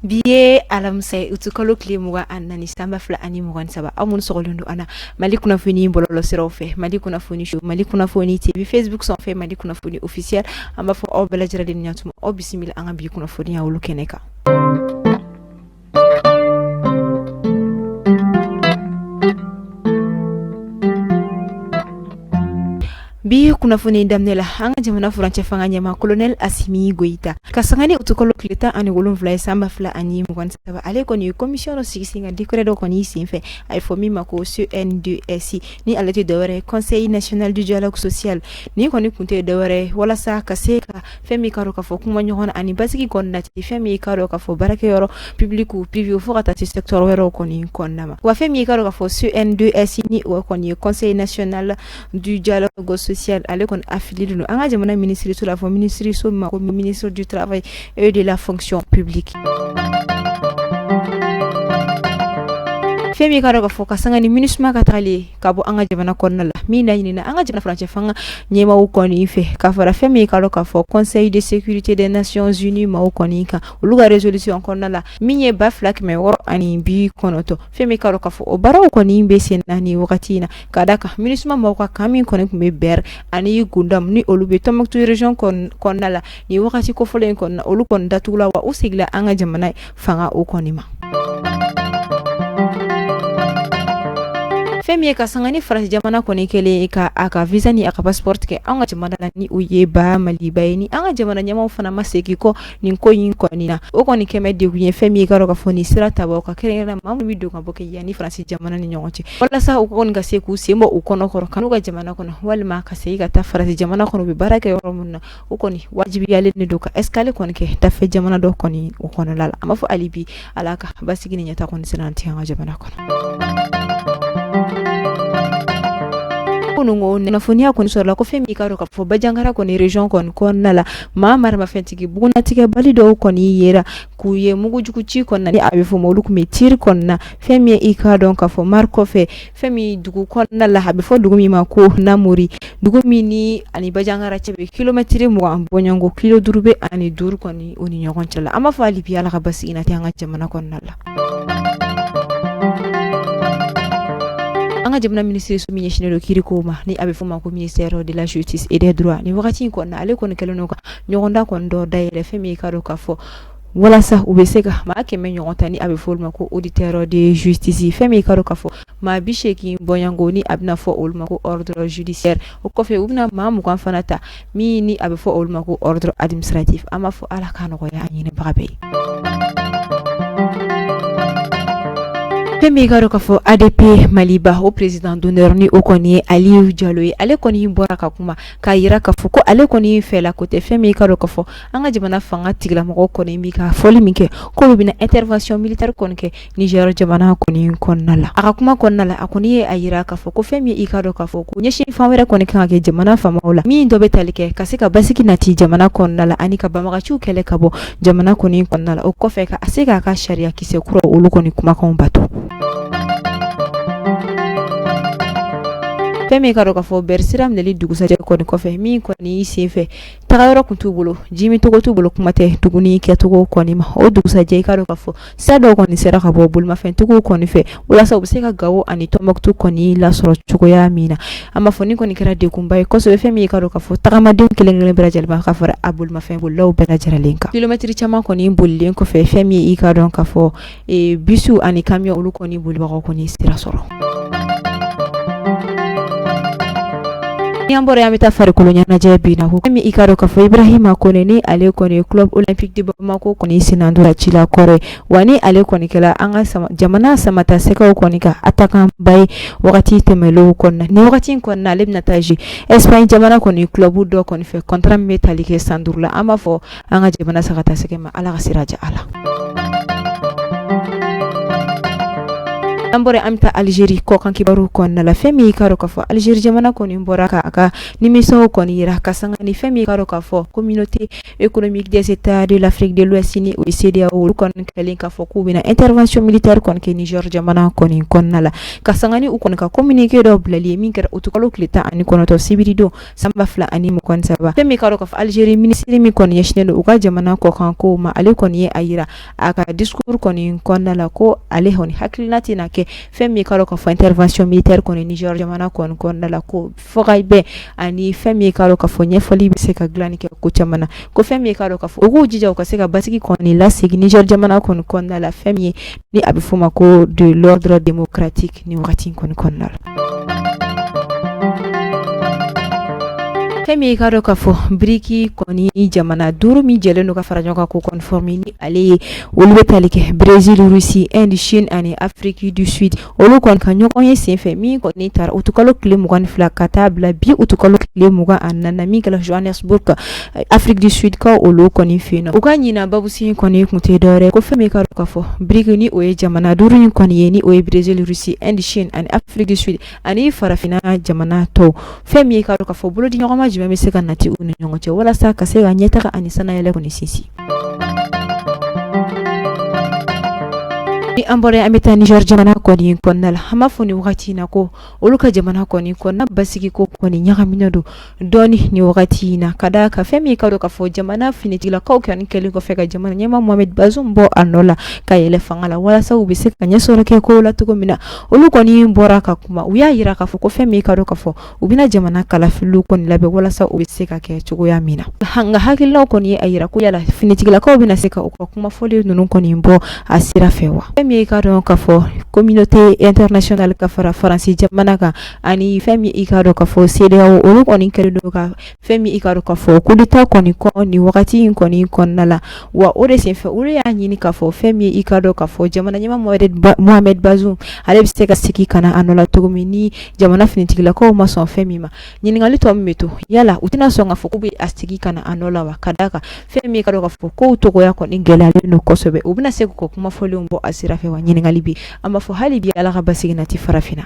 biye alamse utukolo klimuga anani samba fla ani mugan saba amun sogolundu ana malikuna funi bololo sirofe malikuna funi show malikuna funi tv facebook son fe malikuna funi officiel amba fo o bela jara din nyatuma o bisimila anga bi kuna funi ya wulu keneka bi kuna funi damnela anga jamana furanche fanga nyama colonel Assimi Goïta kasangani utukolo klita ani wolum vla samba fla ani mugan saba ale koni commission sigisinga dikredo koni sinfe ay fomi mako CNDSI ni alati dawre conseil national du dialogue social ni koni kunte dawre wala sa kaseka femi karo ka fo kuma nyona ani basiki konna ti femi karo ka fo barake yoro public ou privé fo kata ti secteur wero koni konnama wa femi karo ka fo CNDSI ni o koni conseil national du dialogue social ale kon affilié no anga jamana ministre sur la ministre so ma ministre du travail et de la fonction publique femi karo ka foka sanga ni minusma ka tali kabo anga jamana konnala mina yinina anga jamana france fanga nyema u koni fe ka fara femi karo ka fo conseil de sécurité des nations unies ma u koni ka uluga résolution konnala minye baflak me wor ani bi konoto femi karo ka fo o bara u koni be senani wakatina kadaka minusma ma ka kami koni me ber ani gundam ni olube tomaktu region konnala ni wakati ko folen konna olu kon datula wa usigla anga jamana fanga u koni ma femi ka sangani France jamana koni kele ka aka visa ni aka passport ke anga jamana ni uye ba mali bayni anga jamana nyama ufana maseki ko ni ko yin ko ni na o koni keme de kuye femi ka roka foni sira tabo ka kere na mamu mi do ka boke yani France jamana ni nyongoche wala sa o kon ga seku sembo o kono ko kanu ga jamana kono wal ma ka sey ga ta France jamana kono be baraka yoro munna o koni wajibi yale ni do ka escale kon ke ta fe jamana do koni o kono lala ama fu alibi alaka basigi ni nyata kon sinanti anga jamana kono nungo na fonia kon so la ko femi karo ka fo bajangara kon region kon nala ma mar ma fentigi buguna tike balido kon yera ku ye mugu juku ci kon na ni abi fo molu ku metir kon na femi e ka don ka fo marko fe femi dugu kon nala habi fo dugu mi ma ko namuri dugu mi ni ani bajangara cebe kilometre mu ambonyango kilo durube ani dur kon ni oni nyogon chala ama fo ali biya la ka basi ina tanga jamana kon nala anga jamana ministre so minye shinelo kirikoma ni abe fuma ko ministère de la justice et des droits ni wakati ko na ale ko keleno ka nyogonda ko ndo daire femi karo ka fo wala sa ubeseka ma ke men nyogota ni abe folma ko auditeur de justice femi karo ka fo ma bisheki bonyango ni abna fo olma ko ordre judiciaire o ko fe ubna ma mu kan fanata mi ni abe fo olma ko ordre administratif ama fo ala kanu ko ya nyine babe femi karo ka fo ADP Maliba au président d'honneur ni o koni Aliou Diallo ale koni mbora ka kuma ka yira ka fo ko ale koni fe la côté femi karo ka fo anga jamana fanga tigla mo koni mi ka foli minke ko bina intervention militaire konke Niger jamana koni konnala aka kuma konnala akoni ayira ka fo ko femi karo ka fo ko nyeshi famere koni ka ke jamana famaula mi ndo betalike kasika basiki nati jamana konnala ani ka bamaga chu kele kabo jamana koni konnala o ko fe ka asika ka sharia kise kuro ulu koni kuma ka bato femi karo ka fo bersiram neli dugu sa ko ni ko fe mi ko ni sefe tagayoro kuntubulo jimi togo tubulo kumate duguni ke togo ko ni ma o dugu sa je karo ka fo sado ko ni sera ka bobul ma fen togo ko ni fe wala sa ubse ka gawo ani tomoktu ko ni la soro chugo ya mina ama fo ni ko ni kera de kumbay ko so femi karo ka fo tagama den kelengele brajal ba ka fara abul ma fen bulo brajal lenka kilometri chama ko ni bulle ko fe femi karo ka fo e bisu ani camion ulu ko ni bulba ko ni sera soro Yambore amita fari kolonya na jebi na huko mi ikaro ka fo Ibrahima kone ni ale kone club olympique de Bamako kone sinandura chila kore wani ale kone kala anga jamana samata seka kone ka ataka bay wakati temelo konna ni wakati konna lebna taji Espagne jamana kone club do kone fe contrat metalike sandurla ama fo anga jamana sakata sekema ala gasiraja ala ambore amta Algeria ko kan kibaru kon na la femi karo ka fo Algeria jamana kon imbora ka aka nimiso kon ira kasanga ni femi karo ka fo communauté économique des états de l'Afrique de l'Ouest ni CEDEAO kon kelin ka fo ku bina intervention militaire kon ke Niger jamana kon na la kasanga ni ukon ka communiquer do blali min kera utukalo kleta ani kon to sibirido samba fla ani mo kon saba femi karo ka fo Algeria ministre mi kon yeshne uka jamana ko kan ko ma ale kon ye ayira aka discours kon na la ko ale honi hakilnati na ke femi karo ka fo intervention militaire kon Niger jamana kon na la ko fogaybe ani femi karo ka fo nyefoli be se ka glani ke ko chamana ko femi karo ka fo ugu jija ko se ka basiki kon ni la sigi Niger jamana kon na la femi ni abifuma ko de l'ordre démocratique ni wakati kon na la femi karo ka fo briki koni jamana duru mi jeleno ka farajonka ko conformi ni ale wolbe talike Brésil, Russie, Inde, Chine ani Afrique du Sud olu kon kan nyokon ye sen femi koni tar utukalo kile mugan fla katabla bi utukalo kile mugan anana mi kala Johannesburg Afrique du Sud ka olu koni fino ukani na babu sin koni kunte dore ko femi karo ka fo briki ni oye jamana duru ni koni ye ni oye Brésil, Russie, Inde, Chine ani Afrique du Sud ani farafina jamana to femi karo ka fo bolo di nyokoma me se ka nati unu nyongoche wala sa ka se ga nyeta ka anisana yele koni sisi ambore amita Niger jamana koni konnal hamafuni wakati na ko oluka jamana koni konna basiki ko koni nyaka minado doni ni wakati na kada ka femi ka do ka fo jamana finitila ko kan keli ko feka jamana nyama Mohamed Bazoum bo anola ka yele fangala wala sa ubise ka nyasoro ke ko la tuko mina oluko ni mbora ka kuma uya yira ka fo ko femi ka do ka fo ubina jamana kala filu koni labe wala sa ubise ka ke chugo ya mina hanga hakilo koni ayira ko yala finitila ko bina seka ko kuma foli nunu koni mbo asira fewa femi ikado ka fo communauté internationale ka fara France jamana ka ani femi ikado ka fo CEDEAO olu koni kedo ka femi ikado ka fo kudita koni ko ni wakati koni konnala wa ore sen fe ore ya nyini ka fo femi ikado ka fo jamana nyama Mohamed Bazoum ale biste ka siki kana anola tugumini jamana finitigila ko ma son femi ma nyini ngali to meto yala utina songa fo kubi astiki kana anola wa kadaka femi ikado ka fo ko to ko ya koni gelale no kosobe ubina seko ko kuma fo lumbo asira fe wa nyini ngali bi ama fo hali bi ala gabasi na ti farafina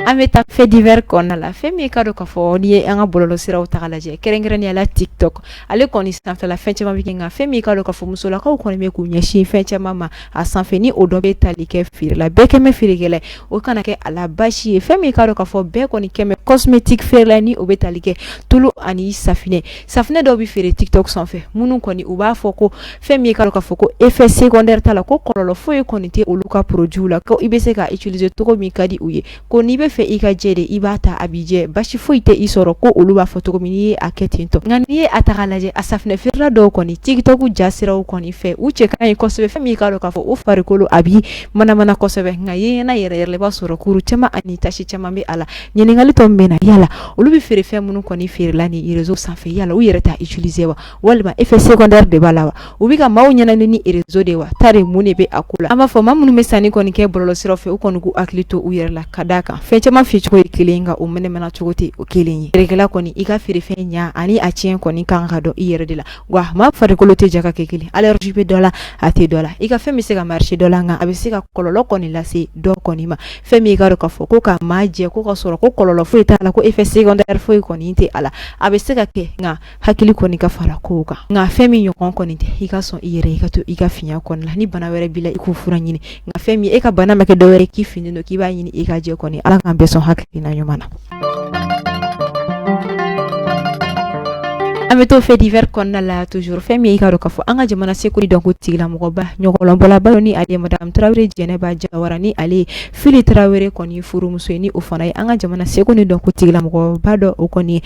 ameta fait divers konna la femi kado ka fo ni anga bololo sira utagalaje kerengren ya la TikTok ale koni sanfa la fenche ma bikinga femi kado ka fo musola ka ko me ku nyashi fenche mama a sanfe ni odobe talike fir la beke me firigele o kana ke ala bashi femi kado ka fo be koni keme cosmétique fir la ni obetalike tulu ani safine do bi fir TikTok sanfe munu koni uba fo ko femi kado ka fo ko effet secondaire tala ko kololo fo e koni te oluka produit la ko ibese ka utiliser to ko mi kadi uye ko ni be fe ika jede ibata abije bashi foite isoro ko oluba foto komini aketinto ngani atagalaje asafne firra do koni TikTok jasira u koni fe uche kan ko sebe femi kalo ka fo u farikolo abi mana ko sebe ngaye na yere ba soro kuru chama ani tashi chama be ala nyeni ngali to mena yala olubi fere fe munu koni fere lani irezo sanfe yala u yere ta utiliser wa walma effet secondaire de balawa ubiga mawu nyana ni irezo de wa tare mune be akula ama fo mamunu mesani koni ke bololo siro fe u koni ku aklito u yere la kadaka fe chama fi ko kilinga umene mena chogoti o kilinyi regela koni ika firi fenya ani achien koni kanga do iyere dila wa ma fari ko lote jaka ke kili allergie be dola ati dola ika femi se ga marché dola nga abisika kololo koni la si do koni ma femi ga ro ka fo ko ka maje ko ka soro ko kololo fo ita la ko effet secondaire fo koni inte ala abisika ke nga hakili koni ka fara ko ka nga femi nyokon koni te ika son iyere ika to ika finya koni la ni bana were bila iku fura nyini nga femi e ka bana make do were ki fini no ki ba nyini ika je koni ala kan be son hakina nyumana ameto fait divers konna la toujours femi ka ro ka fo anga jamana sekuri donc tigla mo ba nyogolo bola baloni ade madame Traoré Jeneba Jawarani ali Fili Traoré koni furu museni ufana anga jamana sekuni donc tigla mo ba do koni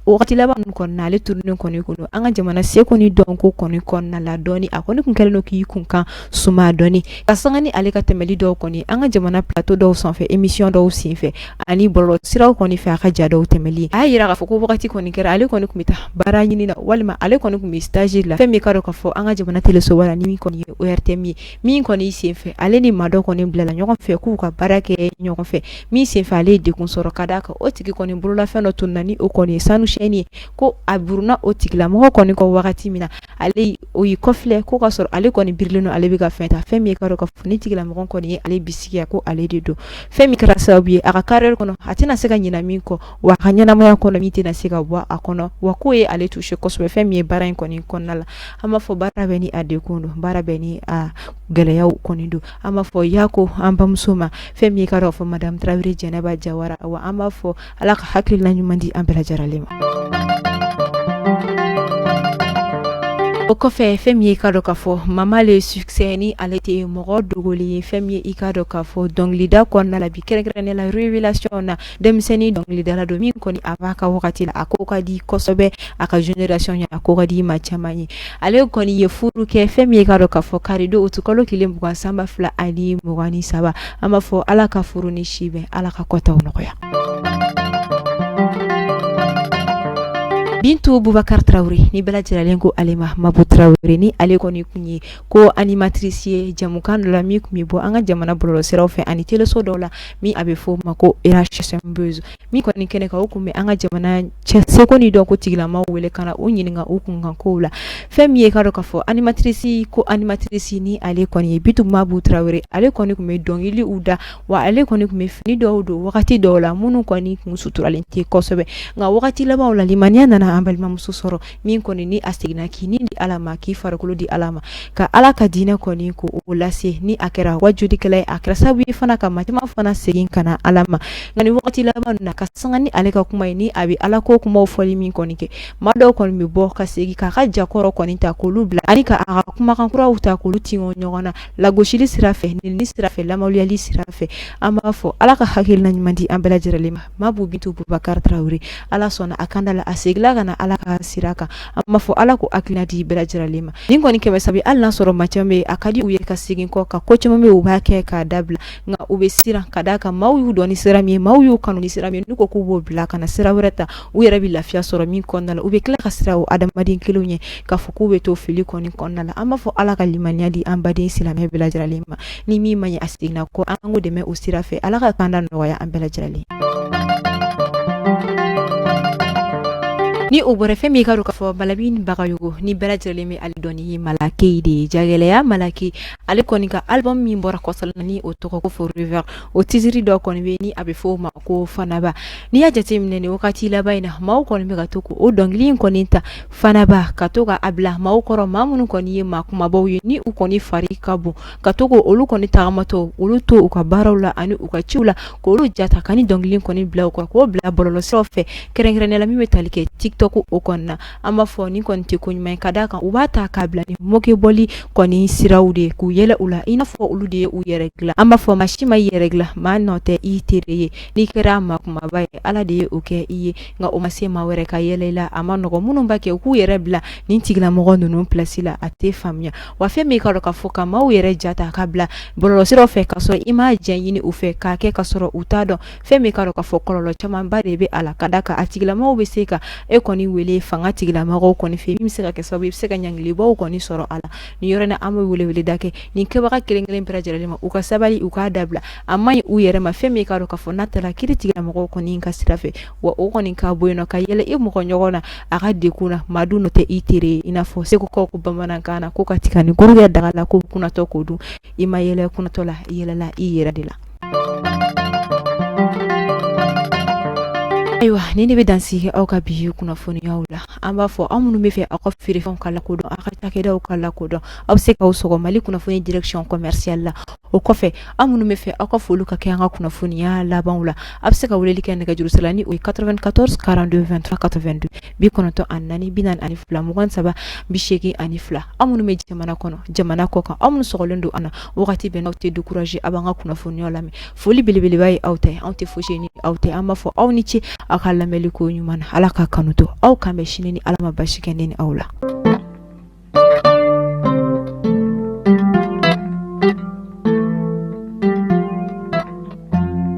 wakati la ban konna le tourner koni kuno anga jamana sekuni donc koni konna la doni akoni kun kelno ki kunkan suma doni kasangani ale ka temeli do koni anga jamana plateau do son fait émission do aussi fait ani bolo siraw koni fait aka jado temeli ayira ka fo ko wakati koni kera ale koni kumita barani na walima ale kɔni kun bɛ stage la fɛn min ka dɔn ka fɔ an ka jamana teleso wala ni min kɔni ye ORTM ye min kɔni senfɛ ale ni maa dɔ kɔni bilala ɲɔgɔn fɛ k'u ka baara kɛ ɲɔgɔn fɛ min senfɛ ale ye dekun sɔrɔ ka d'a kan o tigi kɔni bololafɛn dɔ tununa ni o kɔni ye sanu siyɛnni ye ko a buruna o tigilamɔgɔ kɔni kɔ wagati min na ale o y'i kɔfilɛ ko ka sɔrɔ ale kɔni birilen don ale bɛ ka fɛn ta fɛn min ka dɔn ka fɔ ni tigilamɔgɔ kɔni ye ale bisigiya ko ale de don fɛn min kɛra sababu ye a ka carrière kɔnɔ a tɛna se ka ɲina min kɔ wa a ka ɲɛnamaya kɔnɔ min tɛna se ka bɔ a kɔnɔ wa k'o ye ale touché kosɛbɛ fɛn min ye baara in kɔni kɔnɔna la an b'a fɔ baara bɛ ni a dekun don baara bɛ ni a gɛlɛyaw kɔni don an b'a fɔ yako an bamuso ma fɛn min ka dɔn fɔ madame Traoré Jɛnɛba Jawara wa an b'a fɔ ala ka hakilina ɲuman di an bɛɛ lajɛlen ma. O kɔfɛ fɛn min ye ka dɔn ka fɔ mama le succès ni ale tɛ mɔgɔ dogolen ye fɛn min ye i ka dɔn ka fɔ dɔnkilida kɔnɔna la bi kɛrɛnkɛrɛnnen la révélation na denmisɛnnin dɔnkilidala don min kɔni a b'a ka wagati la a ko ka di kosɛbɛ a ka génération ɲɛ a ko ka di maa caman ye ale kɔni ye furu kɛ fɛn min ye ka dɔn ka fɔ karido o tukalo 1,223 an b'a fɔ ala ka furu ni si bɛn ala ka kɔtaw nɔgɔya. Bintu Boubacar Traoré ni bɛɛ lajɛlen ko ale ma Mabu Traoré ni ale kɔni kun ye ko animatrice ye jamukan dɔ la min kun bɛ bɔ an ka jamana bɔlɔlɔsiraw fɛ ani teleso dɔw la min a bɛ fɔ o ma ko RHSM Buzz min kɔni kɛnɛ kan o kun bɛ an ka jamana cɛ seko ni dɔn ko tigilamaw wele ka na u ɲininka u kunkan kow la fɛn min ye ka dɔn ka fɔ animatrice ni ale kɔni ye Bintu Mabu Traoré ale kɔni kun bɛ dɔnkiliw da wa ale kɔni kun bɛ fini dɔw don wagati dɔw la minnu kɔni kun suturalen tɛ kosɛbɛ nka wagati labanw la limaniya nana an balimamuso sɔrɔ min kɔni ni a seginna k'i ni di ala ma k'i farikolo di ala ma ka ala ka diinɛ kɔni ko o lase ni a kɛra wajudikɛla ye a kɛra sababu ye fana ka maa caman fana segin ka na ala ma nka ni wagati laban na ka sanga ni ale ka kuma ye ni a bɛ ala ko kumaw fɔli min kɔni kɛ maa dɔw kɔni bɛ bɔ ka segin k'a ka jakɔrɔ kɔni ta k'olu bila ani ka a ka kumakan kuraw ta k'olu tingo ɲɔgɔn na lagosili sira fɛ nilini sira fɛ lamaluyali sira fɛ an b'a fɔ ala ka hakilina ɲuman di an bɛɛ lajɛlen ma Mabu Bintu Boubacar Traoré ala sɔnna a kan da la a segila ka na ala ka sira kan an b'a fɔ ala ko hakilina di bɛɛ lajɛlen ma nin kɔni kɛmɛ sabi hali n'a sɔrɔ maa caman bɛ a ka di u ye ka segin kɔ ka ko caman bɛ u b'a kɛ k'a dabila nka u bɛ siran ka d'a kan maaw y'u dɔn ni sira min ye maaw y'u kanu ni sira min ye n'u ko k'u b'o bila ka na sira wɛrɛ ta u yɛrɛ bɛ lafiya sɔrɔ min kɔnɔna la u bɛ tila ka sira o adamaden kelenw ɲɛ k'a fɔ k'u bɛ to fili kɔni kɔnɔna la an b'a fɔ ala ka limaniya di an baden silamɛ bɛɛ lajɛlen ma ni min man ɲi a seginna kɔ an k'o dɛmɛ o sira fɛ ala ka kanda nɔgɔya an bɛɛ lajɛlen. Ni o bɔra fɛn min ka dɔn ka fɔ Balabini Bagayogo ni bɛɛ lajɛlen bɛ ale dɔn ni ye Malake de ye Jagɛlɛya Malake ale kɔni ka album min bɔra kɔsɔla ni o tɔgɔ ko Forever o titre dɔ kɔni bɛ ni a bɛ fɔ o ma ko Fanaba n'i y'a jateminɛ ni wagati laban in na maaw kɔni bɛ ka to ko o dɔnkili in kɔni ta Fanaba ka to ka a bila maaw kɔrɔ maa minnu kɔni ye maa kumabaw ye ni u kɔni fari ka bon ka to ko olu kɔni tagamatɔ olu to u ka baaraw la ani u ka ciw la k'olu jata ka ni dɔnkili in kɔni bila u kɔrɔ k'o bila bɔlɔlɔsiraw fɛ kɛrɛnkɛrɛnnenya la min bɛ tali kɛ TikTok o kɔnɔna an b'a fɔ ni kɔni tɛ ko ɲuman ye ka d'a kan u b'a ta k'a bila ni mɔkɛbɔli kɔni siraw de k'u yɛlɛ u la i n'a fɔ olu de ye u yɛrɛ dilan an b'a fɔ maa si ma i yɛrɛ dilan maa nɔ tɛ i tere ye n'i kɛra maa kumaba ye ala de ye o kɛ i ye nka o ma se maa wɛrɛ ka yɛlɛ i la a ma nɔgɔ minnu b'a kɛ u k'u yɛrɛ bila nin tigilamɔgɔ ninnu place la a tɛ faamuya wa fɛn min ka dɔn ka fɔ ka maaw yɛrɛ jata ka bila bɔlɔlɔsiraw fɛ ka sɔrɔ i m'a jɛn ɲini u fɛ k'a kɛ ka sɔrɔ u t'a dɔn fɛn min ka dɔn ka fɔ kɔlɔlɔ camanba de bɛ a la ka d'a kan a tigilamɔgɔw bɛ se ka e kɔni wele fanga tigilamɔgɔw kɔni fɛ min bɛ se ka kɛ sababu ye i bɛ se ka ɲangilibaw kɔni sɔrɔ a la nin yɔrɔ in na an bɛ weleweleda kɛ nin kɛbaga kelen-kelen bɛɛ lajɛlen ma u ka sabali u k'a dabila a ma ɲi u yɛrɛ ma fɛn min ka dɔn ka fɔ n'a taara kiiri tigilamɔgɔw kɔni ka sira fɛ wa o kɔni ka bɔ yen nɔ ka yɛlɛ i mɔgɔ ɲɔgɔn na a ka dekun na maa dun nɔ tɛ i tere ye i n'a fɔ segukaw ko bamanankan na ko ka tika ni goroya daga la ko kunnatɔ k'o dun i ma yɛlɛ kunnatɔ la i yɛlɛla i yɛrɛ de la. Ayiwa ni ne bɛ dansigi aw ka bi kunnafoniyaw la an b'a fɔ aw minnu bɛ fɛ aw ka feerefɛnw ka lakodɔn aw ka cakɛdaw ka lakodɔn aw bɛ se k'aw sɔgɔ Mali kunnafoni direction commerciale la o kɔfɛ aw minnu bɛ fɛ aw ka foliw ka kɛ an ka kunnafoniya labanw la aw bɛ se ka weleli kɛ nɛgɛjuru sira ni o ye 94 42 23 82 94 42 23 82 aw minnu bɛ jamana kɔnɔ jamana kɔ kan aw minnu sɔgɔlen don an na wagati bɛɛ n'aw tɛ décourager aw b'an ka kunnafoniyaw lamɛn foli belebeleba ye aw ta ye anw tɛ fosi ni aw tɛ an b'a fɔ aw ni ce aw ka lamɛnli ko ɲuman na ala ka kanu to aw kan bɛ sini ni ala ma basi kɛ ne ni aw la.